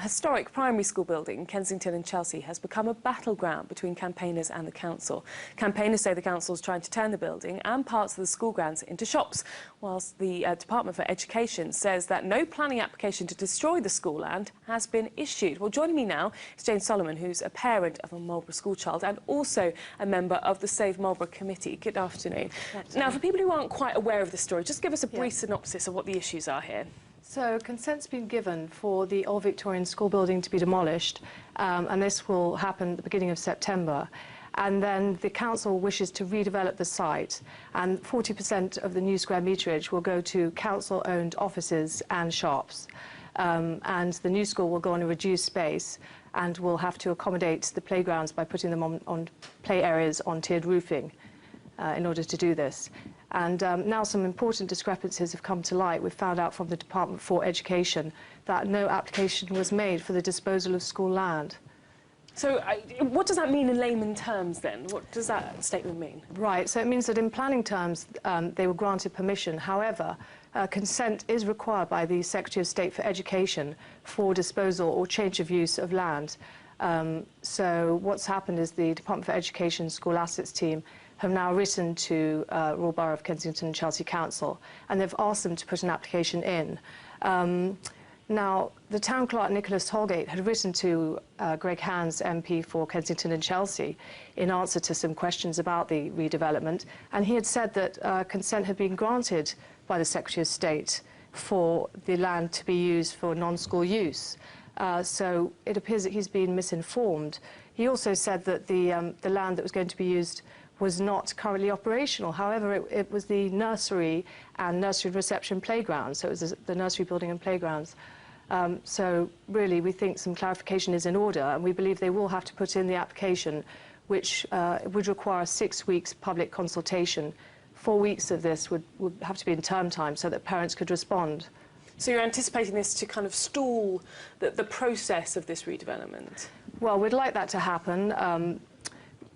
historic primary school building, Kensington and Chelsea, has become a battleground between campaigners and the council. Campaigners say the council is trying to turn the building and parts of the school grounds into shops, whilst the Department for Education says that no planning application to destroy the school land has been issued. Well, joining me now is Jane Solomon, who's a parent of a Marlborough school child and also a member of the Save Marlborough Committee. Good afternoon. Now, for people who aren't quite aware of the story, just give us a brief synopsis of what the issues are here. So consent's been given for the old Victorian school building to be demolished, and this will happen at the beginning of September. And then the council wishes to redevelop the site, and 40% of the new square meterage will go to council-owned offices and shops. And the new school will go on a reduced space and will have to accommodate the playgrounds by putting them on play areas on tiered roofing in order to do this. And now some important discrepancies have come to light. We've found out from the Department for Education that no application was made for the disposal of school land. So what does that mean in layman terms then? What does that statement mean? Right, so it means that in planning terms they were granted permission. However, consent is required by the Secretary of State for Education for disposal or change of use of land. So what's happened is the Department for Education School Assets team have now written to Royal Borough of Kensington and Chelsea Council, and they've asked them to put an application in. Now, the town clerk, Nicholas Holgate, had written to Greg Hands, MP for Kensington and Chelsea, in answer to some questions about the redevelopment, and he had said that consent had been granted by the Secretary of State for the land to be used for non-school use. So it appears that he's been misinformed. He also said that the land that was going to be used was not currently operational. However, it was the nursery and nursery reception playgrounds, so it was the nursery building and playgrounds. So really, we think some clarification is in order, and we believe they will have to put in the application, which would require 6 weeks public consultation. 4 weeks of this would have to be in term time so that parents could respond. So you're anticipating this to kind of stall the process of this redevelopment? Well, we'd like that to happen.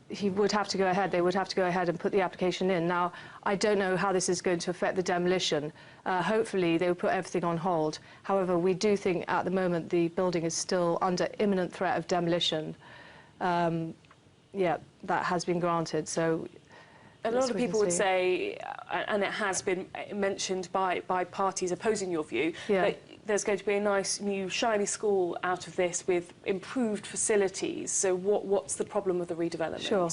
He would have to go ahead, they would have to go ahead and put the application in. Now, I don't know how this is going to affect the demolition. Hopefully, they will put everything on hold. However, we do think at the moment the building is still under imminent threat of demolition. Yeah, that has been granted, so... A lot of people would say, and it has been mentioned by parties opposing your view, that there's going to be a nice new shiny school out of this with improved facilities. So what's the problem with the redevelopment? Sure.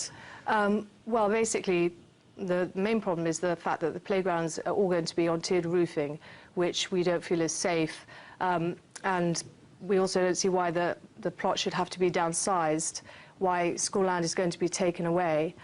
Well, basically, the main problem is the fact that the playgrounds are all going to be on tiered roofing, which we don't feel is safe. And we also don't see why the plot should have to be downsized, why school land is going to be taken away.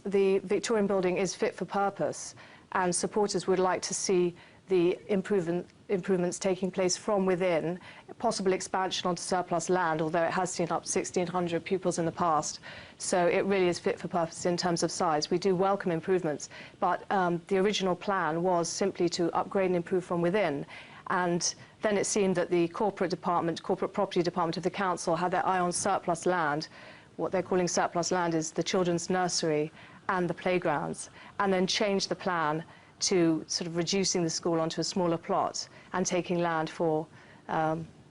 The Victorian building is fit for purpose, and supporters would like to see the improvements taking place from within, possible expansion onto surplus land, although it has seen up 1,600 pupils in the past. So it really is fit for purpose in terms of size. We do welcome improvements, but the original plan was simply to upgrade and improve from within. And then it seemed that the corporate property department of the council had their eye on surplus land. What they're calling surplus land is the children's nursery and the playgrounds, and then changed the plan to sort of reducing the school onto a smaller plot and taking land for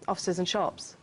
offices and shops.